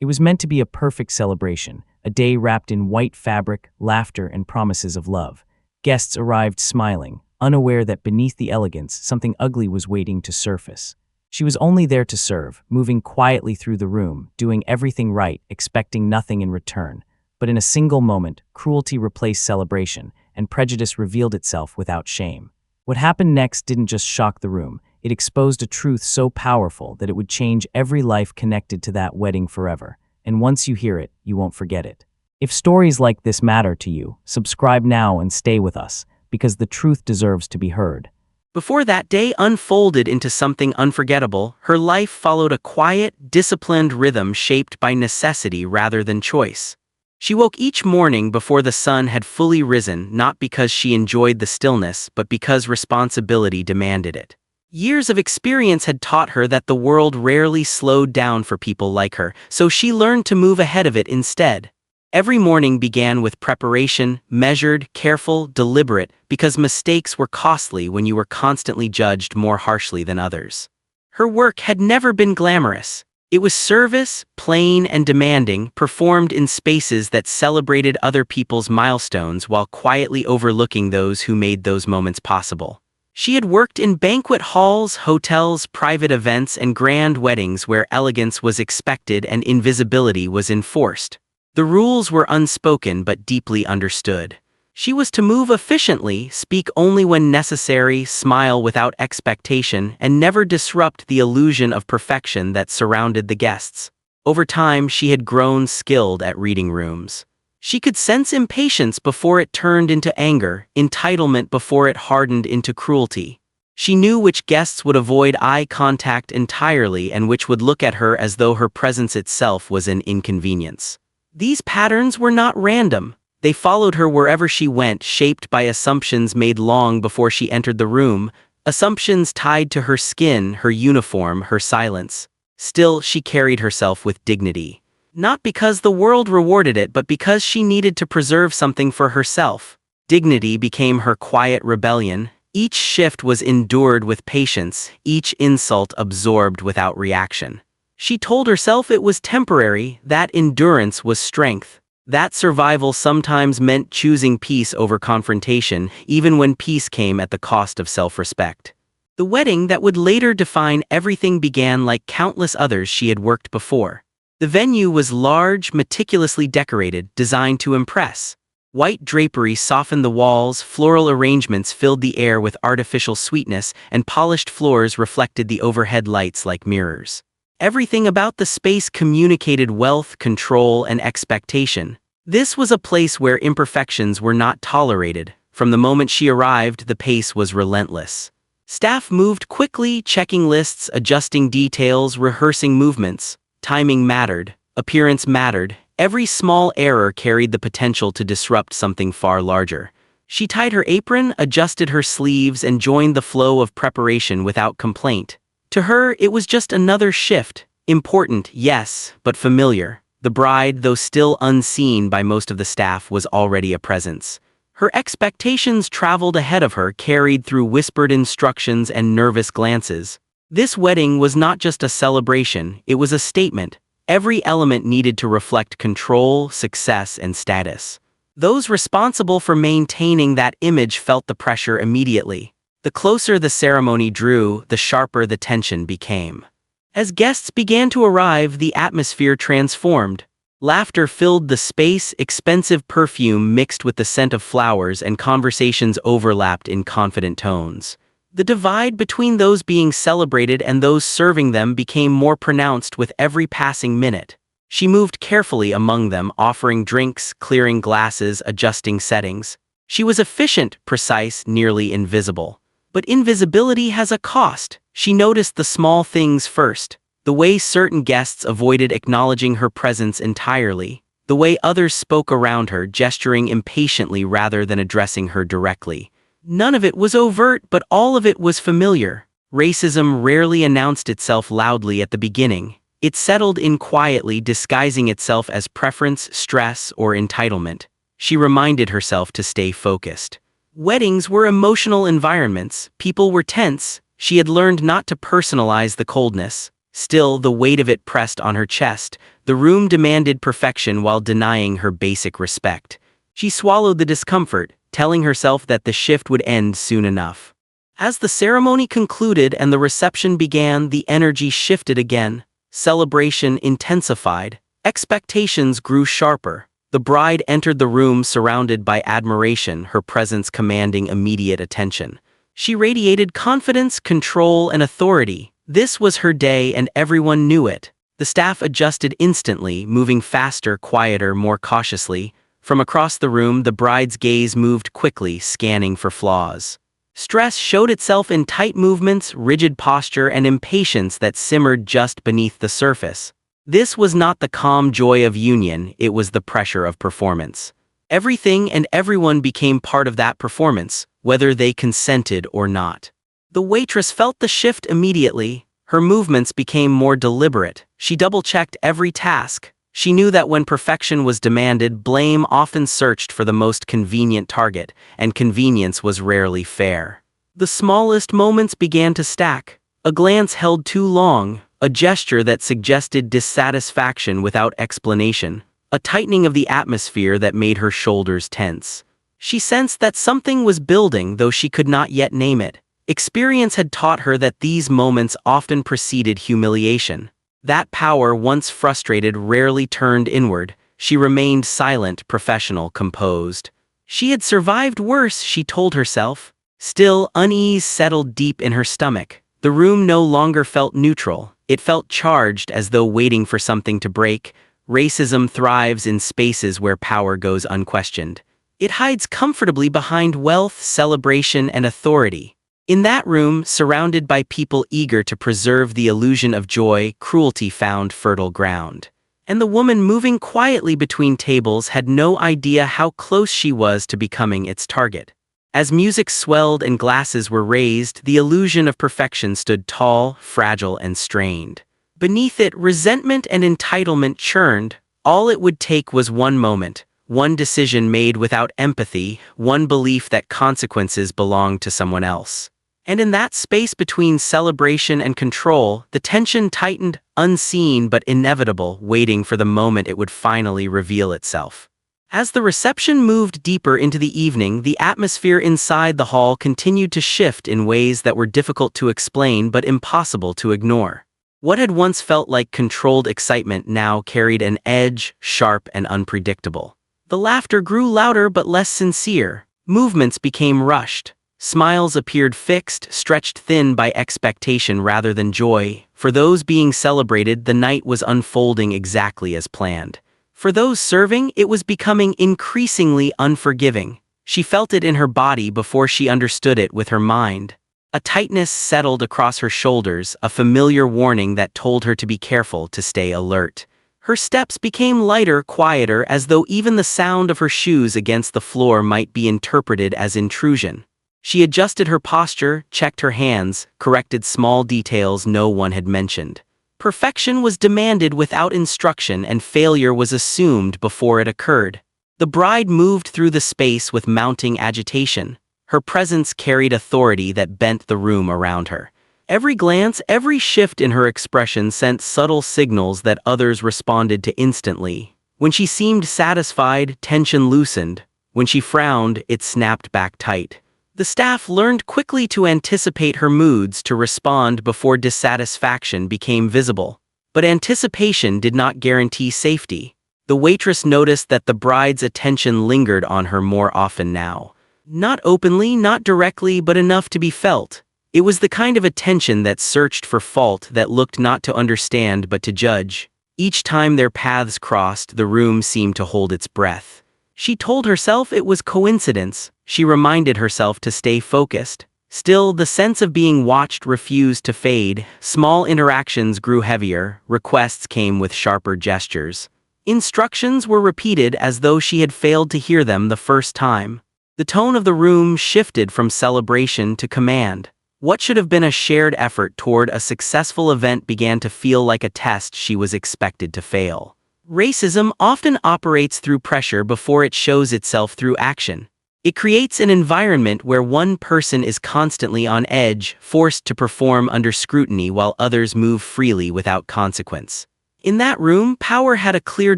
It was meant to be a perfect celebration, a day wrapped in white fabric, laughter, and promises of love. Guests arrived smiling, unaware that beneath the elegance, something ugly was waiting to surface. She was only there to serve, moving quietly through the room, doing everything right, expecting nothing in return. But in a single moment, cruelty replaced celebration, and prejudice revealed itself without shame. What happened next didn't just shock the room, it exposed a truth so powerful that it would change every life connected to that wedding forever. And once you hear it, you won't forget it. If stories like this matter to you, subscribe now and stay with us, because the truth deserves to be heard. Before that day unfolded into something unforgettable, her life followed a quiet, disciplined rhythm shaped by necessity rather than choice. She woke each morning before the sun had fully risen, not because she enjoyed the stillness, but because responsibility demanded it. Years of experience had taught her that the world rarely slowed down for people like her, so she learned to move ahead of it instead. Every morning began with preparation, measured, careful, deliberate, because mistakes were costly when you were constantly judged more harshly than others. Her work had never been glamorous. It was service, plain and demanding, performed in spaces that celebrated other people's milestones while quietly overlooking those who made those moments possible. She had worked in banquet halls, hotels, private events, and grand weddings where elegance was expected and invisibility was enforced. The rules were unspoken but deeply understood. She was to move efficiently, speak only when necessary, smile without expectation, and never disrupt the illusion of perfection that surrounded the guests. Over time, she had grown skilled at reading rooms. She could sense impatience before it turned into anger, entitlement before it hardened into cruelty. She knew which guests would avoid eye contact entirely and which would look at her as though her presence itself was an inconvenience. These patterns were not random. They followed her wherever she went, shaped by assumptions made long before she entered the room, assumptions tied to her skin, her uniform, her silence. Still, she carried herself with dignity. Not because the world rewarded it, but because she needed to preserve something for herself. Dignity became her quiet rebellion. Each shift was endured with patience, each insult absorbed without reaction. She told herself it was temporary, that endurance was strength. That survival sometimes meant choosing peace over confrontation, even when peace came at the cost of self-respect. The wedding that would later define everything began like countless others she had worked before. The venue was large, meticulously decorated, designed to impress. White drapery softened the walls, floral arrangements filled the air with artificial sweetness, and polished floors reflected the overhead lights like mirrors. Everything about the space communicated wealth, control, and expectation. This was a place where imperfections were not tolerated. From the moment she arrived, the pace was relentless. Staff moved quickly, checking lists, adjusting details, rehearsing movements. Timing mattered. Appearance mattered. Every small error carried the potential to disrupt something far larger. She tied her apron, adjusted her sleeves, and joined the flow of preparation without complaint. To her, it was just another shift. Important, yes, but familiar. The bride, though still unseen by most of the staff, was already a presence. Her expectations traveled ahead of her, carried through whispered instructions and nervous glances. This wedding was not just a celebration, it was a statement. Every element needed to reflect control, success, and status. Those responsible for maintaining that image felt the pressure immediately. The closer the ceremony drew, the sharper the tension became. As guests began to arrive, the atmosphere transformed. Laughter filled the space, expensive perfume mixed with the scent of flowers, and conversations overlapped in confident tones. The divide between those being celebrated and those serving them became more pronounced with every passing minute. She moved carefully among them, offering drinks, clearing glasses, adjusting settings. She was efficient, precise, nearly invisible. But invisibility has a cost. She noticed the small things first. The way certain guests avoided acknowledging her presence entirely. The way others spoke around her, gesturing impatiently rather than addressing her directly. None of it was overt, but all of it was familiar. Racism rarely announced itself loudly at the beginning. It settled in quietly, disguising itself as preference, stress, or entitlement. She reminded herself to stay focused. Weddings were emotional environments. People were tense. She had learned not to personalize the coldness. Still, the weight of it pressed on her chest. The room demanded perfection while denying her basic respect. She swallowed the discomfort, telling herself that the shift would end soon enough. As the ceremony concluded and the reception began, the energy shifted again. Celebration intensified. Expectations grew sharper. The bride entered the room surrounded by admiration, her presence commanding immediate attention. She radiated confidence, control, and authority. This was her day and everyone knew it. The staff adjusted instantly, moving faster, quieter, more cautiously. From across the room, the bride's gaze moved quickly, scanning for flaws. Stress showed itself in tight movements, rigid posture, and impatience that simmered just beneath the surface. This was not the calm joy of union, it was the pressure of performance. Everything and everyone became part of that performance, whether they consented or not. The waitress felt the shift immediately. Her movements became more deliberate. She double-checked every task. She knew that when perfection was demanded, blame often searched for the most convenient target, and convenience was rarely fair. The smallest moments began to stack. A glance held too long, a gesture that suggested dissatisfaction without explanation, a tightening of the atmosphere that made her shoulders tense. She sensed that something was building, though she could not yet name it. Experience had taught her that these moments often preceded humiliation. That power, once frustrated, rarely turned inward. She remained silent, professional, composed. She had survived worse, she told herself. Still, unease settled deep in her stomach. The room no longer felt neutral. It felt charged, as though waiting for something to break. Racism thrives in spaces where power goes unquestioned. It hides comfortably behind wealth, celebration, and authority. In that room, surrounded by people eager to preserve the illusion of joy, cruelty found fertile ground. And the woman moving quietly between tables had no idea how close she was to becoming its target. As music swelled and glasses were raised, the illusion of perfection stood tall, fragile, and strained. Beneath it, resentment and entitlement churned. All it would take was one moment, one decision made without empathy, one belief that consequences belonged to someone else. And in that space between celebration and control, the tension tightened, unseen but inevitable, waiting for the moment it would finally reveal itself. As the reception moved deeper into the evening, the atmosphere inside the hall continued to shift in ways that were difficult to explain but impossible to ignore. What had once felt like controlled excitement now carried an edge, sharp and unpredictable. The laughter grew louder but less sincere. Movements became rushed. Smiles appeared fixed, stretched thin by expectation rather than joy. For those being celebrated, the night was unfolding exactly as planned. For those serving, it was becoming increasingly unforgiving. She felt it in her body before she understood it with her mind. A tightness settled across her shoulders, a familiar warning that told her to be careful, to stay alert. Her steps became lighter, quieter, as though even the sound of her shoes against the floor might be interpreted as intrusion. She adjusted her posture, checked her hands, corrected small details no one had mentioned. Perfection was demanded without instruction, and failure was assumed before it occurred. The bride moved through the space with mounting agitation. Her presence carried authority that bent the room around her. Every glance, every shift in her expression sent subtle signals that others responded to instantly. When she seemed satisfied, tension loosened. When she frowned, it snapped back tight. The staff learned quickly to anticipate her moods, to respond before dissatisfaction became visible. But anticipation did not guarantee safety. The waitress noticed that the bride's attention lingered on her more often now. Not openly, not directly, but enough to be felt. It was the kind of attention that searched for fault, that looked not to understand but to judge. Each time their paths crossed, the room seemed to hold its breath. She told herself it was coincidence. She reminded herself to stay focused. Still, the sense of being watched refused to fade. Small interactions grew heavier. Requests came with sharper gestures. Instructions were repeated as though she had failed to hear them the first time. The tone of the room shifted from celebration to command. What should have been a shared effort toward a successful event began to feel like a test she was expected to fail. Racism often operates through pressure before it shows itself through action. It creates an environment where one person is constantly on edge, forced to perform under scrutiny while others move freely without consequence. In that room, power had a clear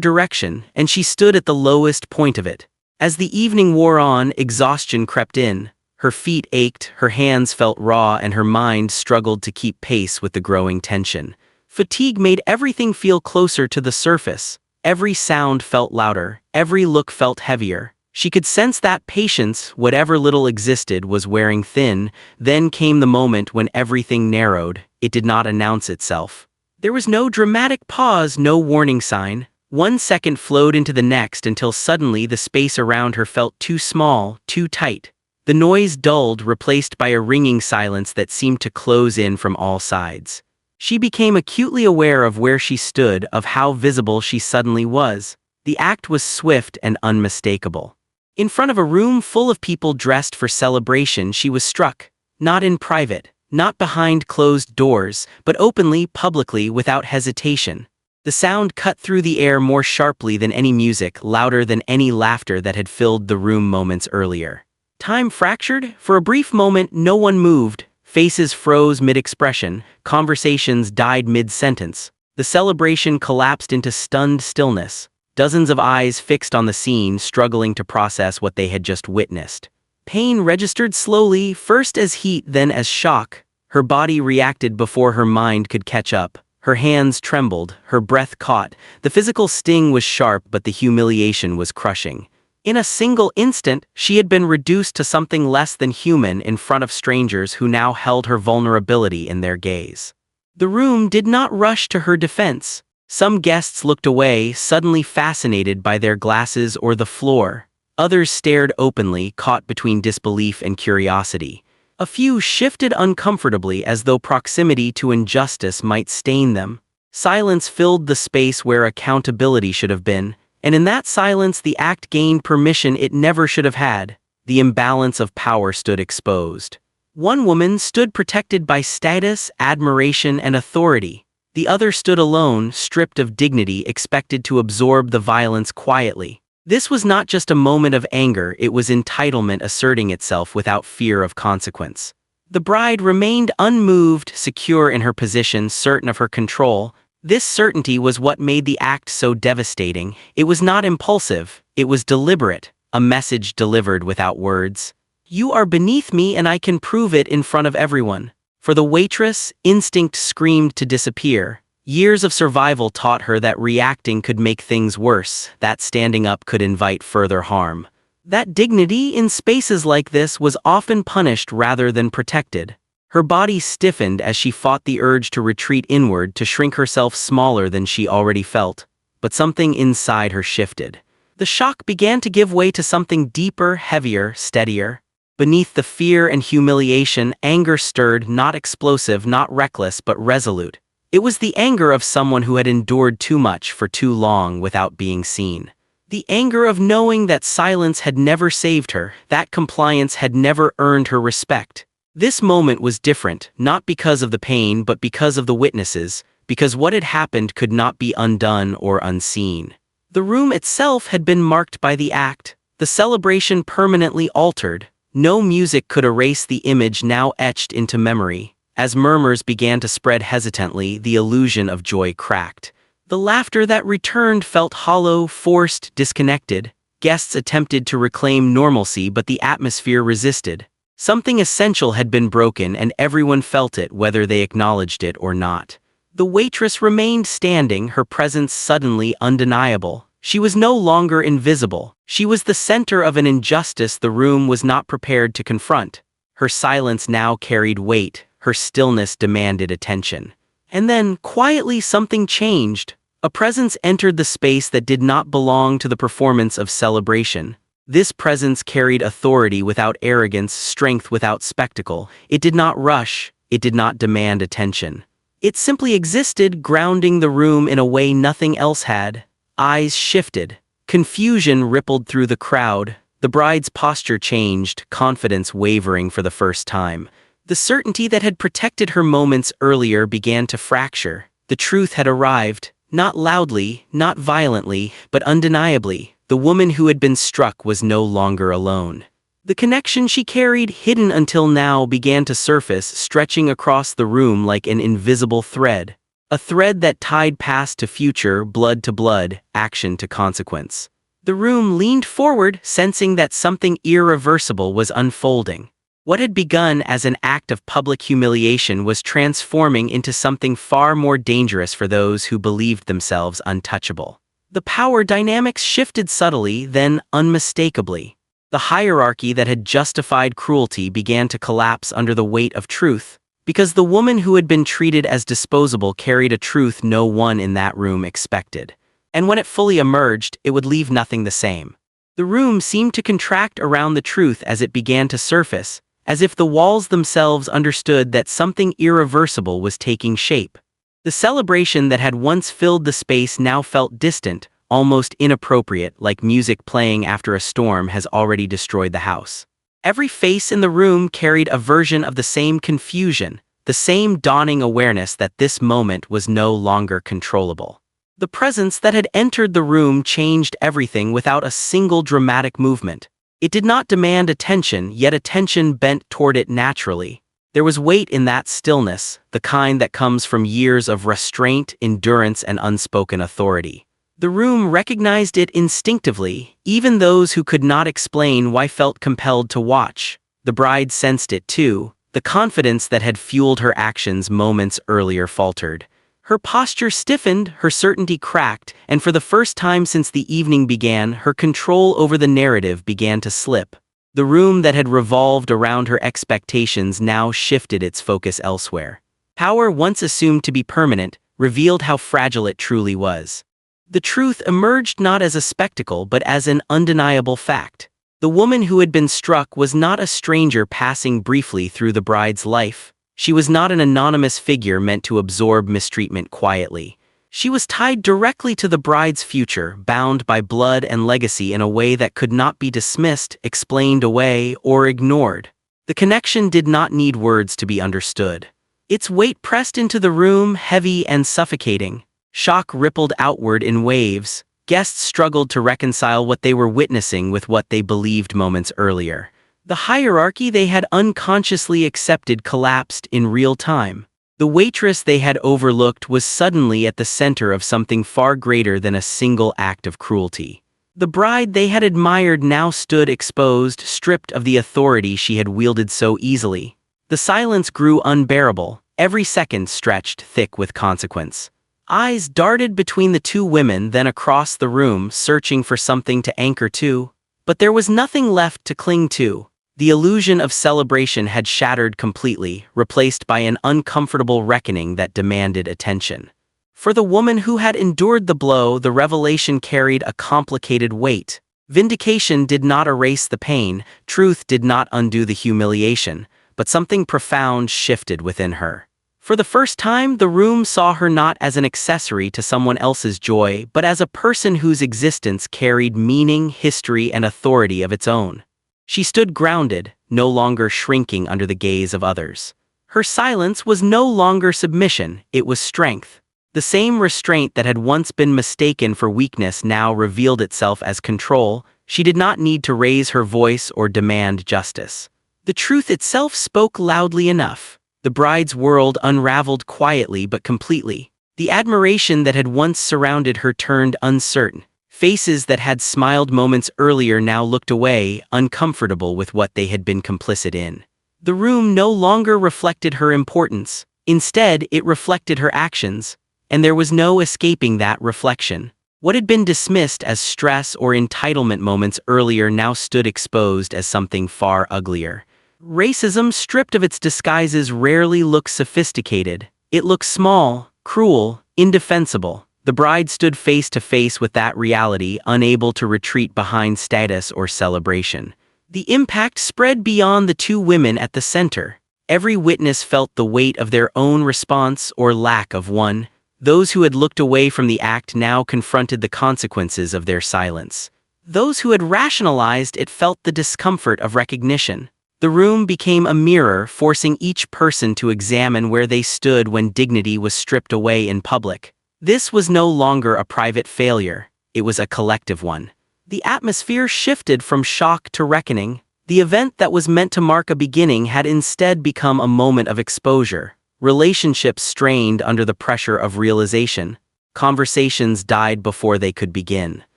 direction, and she stood at the lowest point of it. As the evening wore on, exhaustion crept in. Her feet ached, her hands felt raw, and her mind struggled to keep pace with the growing tension. Fatigue made everything feel closer to the surface. Every sound felt louder, every look felt heavier. She could sense that patience, whatever little existed, was wearing thin. Then came the moment when everything narrowed. It did not announce itself. There was no dramatic pause, no warning sign. 1 second flowed into the next until suddenly the space around her felt too small, too tight. The noise dulled, replaced by a ringing silence that seemed to close in from all sides. She became acutely aware of where she stood, of how visible she suddenly was. The act was swift and unmistakable. In front of a room full of people dressed for celebration, she was struck. Not in private, not behind closed doors, but openly, publicly, without hesitation. The sound cut through the air more sharply than any music, louder than any laughter that had filled the room moments earlier. Time fractured. For a brief moment, no one moved. Faces froze mid-expression, conversations died mid-sentence. The celebration collapsed into stunned stillness. Dozens of eyes fixed on the scene, struggling to process what they had just witnessed. Pain registered slowly, first as heat, then as shock. Her body reacted before her mind could catch up. Her hands trembled, her breath caught. The physical sting was sharp, but the humiliation was crushing. In a single instant, she had been reduced to something less than human in front of strangers who now held her vulnerability in their gaze. The room did not rush to her defense. Some guests looked away, suddenly fascinated by their glasses or the floor. Others stared openly, caught between disbelief and curiosity. A few shifted uncomfortably, as though proximity to injustice might stain them. Silence filled the space where accountability should have been, and in that silence the act gained permission it never should have had. The imbalance of power stood exposed. One woman stood protected by status, admiration, and authority. The other stood alone, stripped of dignity, expected to absorb the violence quietly. This was not just a moment of anger, it was entitlement asserting itself without fear of consequence. The bride remained unmoved, secure in her position, certain of her control. This certainty was what made the act so devastating. It was not impulsive, it was deliberate, a message delivered without words. You are beneath me and I can prove it in front of everyone. For the waitress, instinct screamed to disappear. Years of survival taught her that reacting could make things worse, that standing up could invite further harm. That dignity in spaces like this was often punished rather than protected. Her body stiffened as she fought the urge to retreat inward, to shrink herself smaller than she already felt. But something inside her shifted. The shock began to give way to something deeper, heavier, steadier. Beneath the fear and humiliation, anger stirred, not explosive, not reckless, but resolute. It was the anger of someone who had endured too much for too long without being seen. The anger of knowing that silence had never saved her, that compliance had never earned her respect. This moment was different, not because of the pain but because of the witnesses, because what had happened could not be undone or unseen. The room itself had been marked by the act, the celebration permanently altered. No music could erase the image now etched into memory. As murmurs began to spread hesitantly, the illusion of joy cracked. The laughter that returned felt hollow, forced, disconnected. Guests attempted to reclaim normalcy, but the atmosphere resisted. Something essential had been broken, and everyone felt it, whether they acknowledged it or not. The waitress remained standing, her presence suddenly undeniable. She was no longer invisible. She was the center of an injustice the room was not prepared to confront. Her silence now carried weight. Her stillness demanded attention. And then, quietly, something changed. A presence entered the space that did not belong to the performance of celebration. This presence carried authority without arrogance, strength without spectacle. It did not rush. It did not demand attention. It simply existed, grounding the room in a way nothing else had. Eyes shifted. Confusion rippled through the crowd. The bride's posture changed, confidence wavering for the first time. The certainty that had protected her moments earlier began to fracture. The truth had arrived, not loudly, not violently, but undeniably. The woman who had been struck was no longer alone. The connection she carried, hidden until now, began to surface, stretching across the room like an invisible thread. A thread that tied past to future, blood to blood, action to consequence. The room leaned forward, sensing that something irreversible was unfolding. What had begun as an act of public humiliation was transforming into something far more dangerous for those who believed themselves untouchable. The power dynamics shifted subtly, then unmistakably. The hierarchy that had justified cruelty began to collapse under the weight of truth, because the woman who had been treated as disposable carried a truth no one in that room expected. And when it fully emerged, it would leave nothing the same. The room seemed to contract around the truth as it began to surface, as if the walls themselves understood that something irreversible was taking shape. The celebration that had once filled the space now felt distant, almost inappropriate, like music playing after a storm has already destroyed the house. Every face in the room carried a version of the same confusion, the same dawning awareness that this moment was no longer controllable. The presence that had entered the room changed everything without a single dramatic movement. It did not demand attention, yet attention bent toward it naturally. There was weight in that stillness, the kind that comes from years of restraint, endurance, and unspoken authority. The room recognized it instinctively, even those who could not explain why felt compelled to watch. The bride sensed it too. The confidence that had fueled her actions moments earlier faltered. Her posture stiffened, her certainty cracked, and for the first time since the evening began, her control over the narrative began to slip. The room that had revolved around her expectations now shifted its focus elsewhere. Power, once assumed to be permanent, revealed how fragile it truly was. The truth emerged not as a spectacle but as an undeniable fact. The woman who had been struck was not a stranger passing briefly through the bride's life. She was not an anonymous figure meant to absorb mistreatment quietly. She was tied directly to the bride's future, bound by blood and legacy in a way that could not be dismissed, explained away, or ignored. The connection did not need words to be understood. Its weight pressed into the room, heavy and suffocating. Shock rippled outward in waves. Guests struggled to reconcile what they were witnessing with what they believed moments earlier. The hierarchy they had unconsciously accepted collapsed in real time. The waitress they had overlooked was suddenly at the center of something far greater than a single act of cruelty. The bride they had admired now stood exposed, stripped of the authority she had wielded so easily. The silence grew unbearable, every second stretched thick with consequence. Eyes darted between the two women, then across the room, searching for something to anchor to. But there was nothing left to cling to. The illusion of celebration had shattered completely, replaced by an uncomfortable reckoning that demanded attention. For the woman who had endured the blow, the revelation carried a complicated weight. Vindication did not erase the pain, truth did not undo the humiliation, but something profound shifted within her. For the first time, the room saw her not as an accessory to someone else's joy, but as a person whose existence carried meaning, history, and authority of its own. She stood grounded, no longer shrinking under the gaze of others. Her silence was no longer submission, it was strength. The same restraint that had once been mistaken for weakness now revealed itself as control. She did not need to raise her voice or demand justice. The truth itself spoke loudly enough. The bride's world unraveled quietly but completely. The admiration that had once surrounded her turned uncertain. Faces that had smiled moments earlier now looked away, uncomfortable with what they had been complicit in. The room no longer reflected her importance. Instead, it reflected her actions, and there was no escaping that reflection. What had been dismissed as stress or entitlement moments earlier now stood exposed as something far uglier. Racism, stripped of its disguises, rarely looks sophisticated. It looks small, cruel, indefensible. The bride stood face to face with that reality, unable to retreat behind status or celebration. The impact spread beyond the two women at the center. Every witness felt the weight of their own response or lack of one. Those who had looked away from the act now confronted the consequences of their silence. Those who had rationalized it felt the discomfort of recognition. The room became a mirror, forcing each person to examine where they stood when dignity was stripped away in public. This was no longer a private failure, it was a collective one. The atmosphere shifted from shock to reckoning. The event that was meant to mark a beginning had instead become a moment of exposure. Relationships strained under the pressure of realization. Conversations died before they could begin.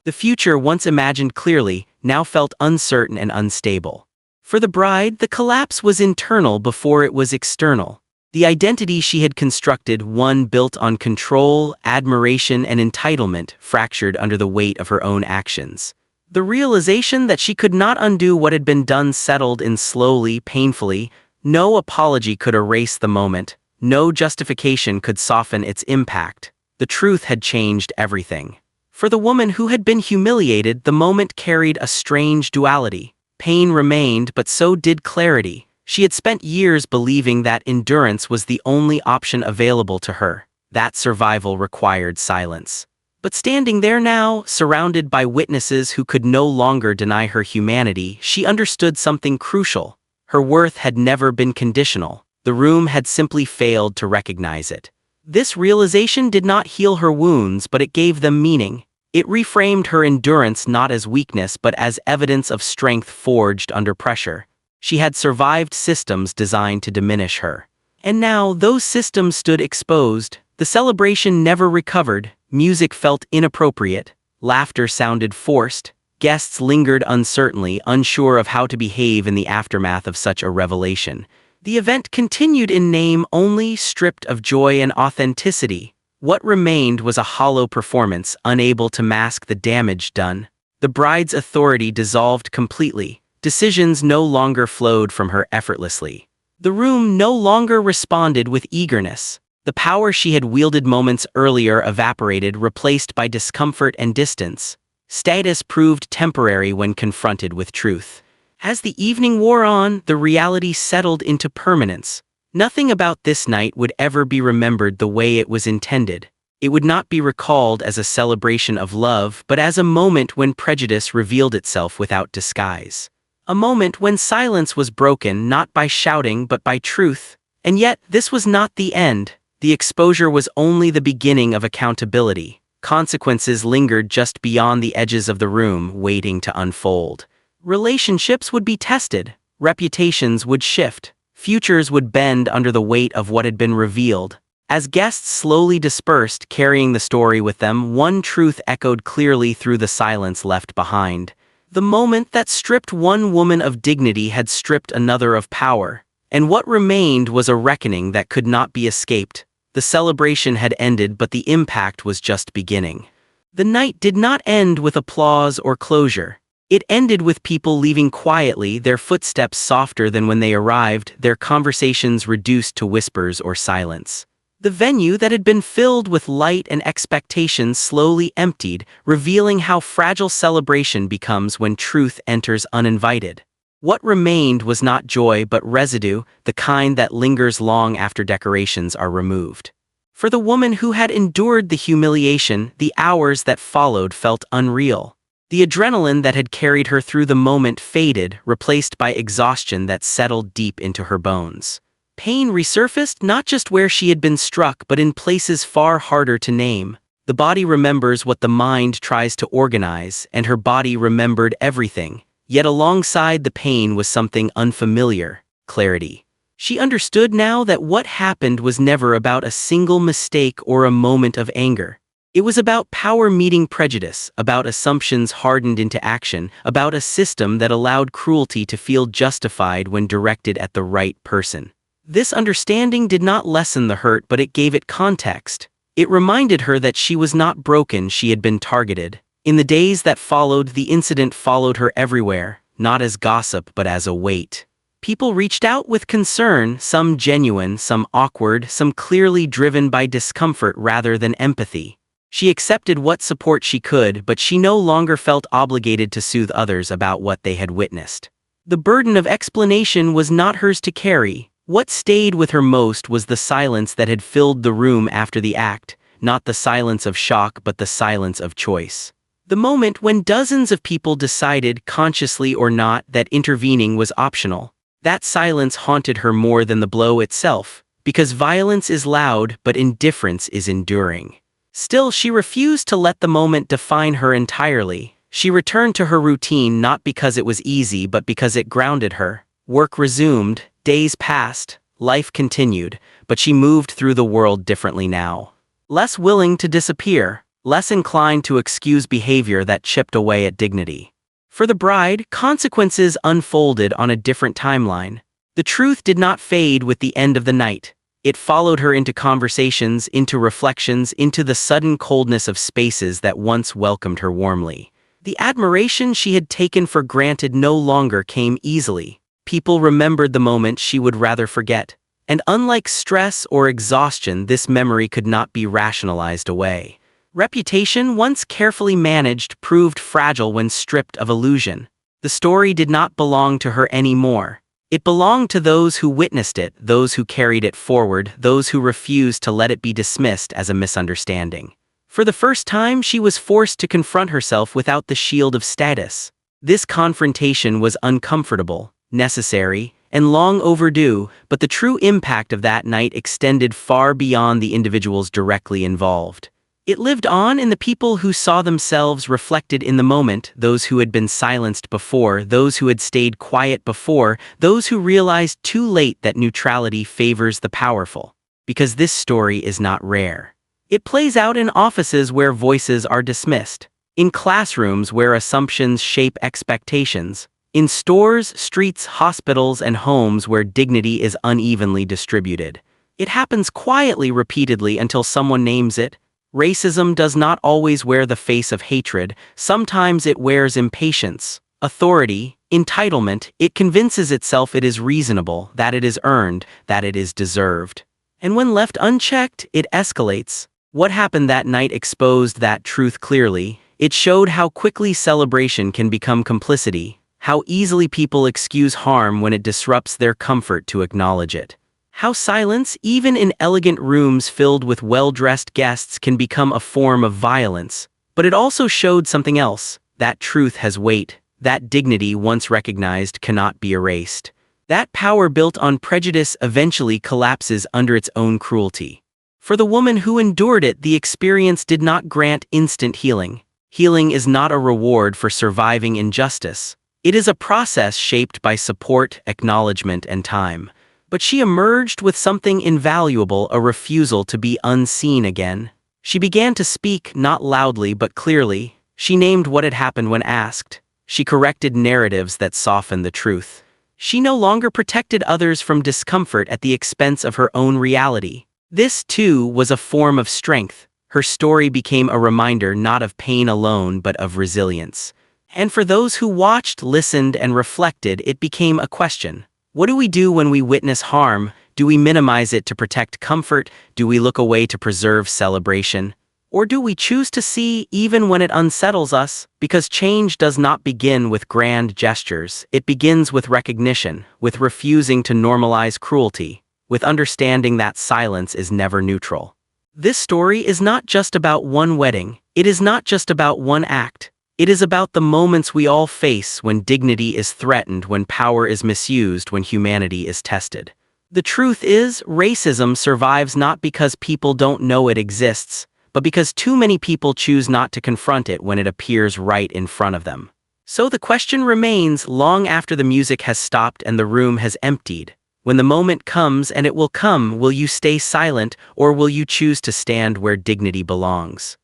The future, once imagined clearly, now felt uncertain and unstable. For the bride, the collapse was internal before it was external. The identity she had constructed, one built on control, admiration, and entitlement, fractured under the weight of her own actions. The realization that she could not undo what had been done settled in slowly, painfully. No apology could erase the moment. No justification could soften its impact. The truth had changed everything. For the woman who had been humiliated, the moment carried a strange duality. Pain remained, but so did clarity. She had spent years believing that endurance was the only option available to her. That survival required silence. But standing there now, surrounded by witnesses who could no longer deny her humanity, she understood something crucial. Her worth had never been conditional. The room had simply failed to recognize it. This realization did not heal her wounds, but it gave them meaning. It reframed her endurance not as weakness but as evidence of strength forged under pressure. She had survived systems designed to diminish her. And now those systems stood exposed. The celebration never recovered. Music felt inappropriate. Laughter sounded forced. Guests lingered uncertainly, unsure of how to behave in the aftermath of such a revelation. The event continued in name only, stripped of joy and authenticity. What remained was a hollow performance, unable to mask the damage done. The bride's authority dissolved completely. Decisions no longer flowed from her effortlessly. The room no longer responded with eagerness. The power she had wielded moments earlier evaporated, replaced by discomfort and distance. Status proved temporary when confronted with truth. As the evening wore on, the reality settled into permanence. Nothing about this night would ever be remembered the way it was intended. It would not be recalled as a celebration of love, but as a moment when prejudice revealed itself without disguise. A moment when silence was broken not by shouting but by truth. And yet, this was not the end. The exposure was only the beginning of accountability. Consequences lingered just beyond the edges of the room, waiting to unfold. Relationships would be tested. Reputations would shift. Futures would bend under the weight of what had been revealed. As guests slowly dispersed, carrying the story with them, one truth echoed clearly through the silence left behind. The moment that stripped one woman of dignity had stripped another of power. And what remained was a reckoning that could not be escaped. The celebration had ended, but the impact was just beginning. The night did not end with applause or closure. It ended with people leaving quietly, their footsteps softer than when they arrived, their conversations reduced to whispers or silence. The venue that had been filled with light and expectation slowly emptied, revealing how fragile celebration becomes when truth enters uninvited. What remained was not joy but residue, the kind that lingers long after decorations are removed. For the woman who had endured the humiliation, the hours that followed felt unreal. The adrenaline that had carried her through the moment faded, replaced by exhaustion that settled deep into her bones. Pain resurfaced not just where she had been struck but in places far harder to name. The body remembers what the mind tries to organize, and her body remembered everything. Yet alongside the pain was something unfamiliar: clarity. She understood now that what happened was never about a single mistake or a moment of anger. It was about power meeting prejudice, about assumptions hardened into action, about a system that allowed cruelty to feel justified when directed at the right person. This understanding did not lessen the hurt, but it gave it context. It reminded her that she was not broken, she had been targeted. In the days that followed, the incident followed her everywhere, not as gossip but as a weight. People reached out with concern, some genuine, some awkward, some clearly driven by discomfort rather than empathy. She accepted what support she could, but she no longer felt obligated to soothe others about what they had witnessed. The burden of explanation was not hers to carry. What stayed with her most was the silence that had filled the room after the act, not the silence of shock but the silence of choice. The moment when dozens of people decided, consciously or not, that intervening was optional. That silence haunted her more than the blow itself, because violence is loud but indifference is enduring. Still, she refused to let the moment define her entirely. She returned to her routine not because it was easy but because it grounded her. Work resumed, days passed, life continued, but she moved through the world differently now. Less willing to disappear, less inclined to excuse behavior that chipped away at dignity. For the bride, consequences unfolded on a different timeline. The truth did not fade with the end of the night. It followed her into conversations, into reflections, into the sudden coldness of spaces that once welcomed her warmly. The admiration she had taken for granted no longer came easily. People remembered the moment she would rather forget. And unlike stress or exhaustion, this memory could not be rationalized away. Reputation, once carefully managed, proved fragile when stripped of illusion. The story did not belong to her anymore. It belonged to those who witnessed it, those who carried it forward, those who refused to let it be dismissed as a misunderstanding. For the first time, she was forced to confront herself without the shield of status. This confrontation was uncomfortable, necessary, and long overdue, but the true impact of that night extended far beyond the individuals directly involved. It lived on in the people who saw themselves reflected in the moment, those who had been silenced before, those who had stayed quiet before, those who realized too late that neutrality favors the powerful. Because this story is not rare. It plays out in offices where voices are dismissed, in classrooms where assumptions shape expectations, in stores, streets, hospitals, and homes where dignity is unevenly distributed. It happens quietly, repeatedly, until someone names it. Racism does not always wear the face of hatred. Sometimes it wears impatience, authority, entitlement. It convinces itself it is reasonable, that it is earned, that it is deserved. And when left unchecked, it escalates. What happened that night exposed that truth clearly. It showed how quickly celebration can become complicity, how easily people excuse harm when it disrupts their comfort to acknowledge it. How silence, even in elegant rooms filled with well-dressed guests, can become a form of violence. But it also showed something else. That truth has weight. That dignity, once recognized, cannot be erased. That power built on prejudice eventually collapses under its own cruelty. For the woman who endured it, the experience did not grant instant healing. Healing is not a reward for surviving injustice. It is a process shaped by support, acknowledgement, and time. But she emerged with something invaluable, a refusal to be unseen again. She began to speak, not loudly but clearly. She named what had happened when asked. She corrected narratives that softened the truth. She no longer protected others from discomfort at the expense of her own reality. This, too, was a form of strength. Her story became a reminder not of pain alone but of resilience. And for those who watched, listened, and reflected, it became a question. What do we do when we witness harm? Do we minimize it to protect comfort? Do we look away to preserve celebration? Or do we choose to see even when it unsettles us? Because change does not begin with grand gestures. It begins with recognition, with refusing to normalize cruelty, with understanding that silence is never neutral. This story is not just about one wedding. It is not just about one act. It is about the moments we all face when dignity is threatened, when power is misused, when humanity is tested. The truth is, racism survives not because people don't know it exists, but because too many people choose not to confront it when it appears right in front of them. So the question remains, long after the music has stopped and the room has emptied. When the moment comes, and it will come, will you stay silent, or will you choose to stand where dignity belongs?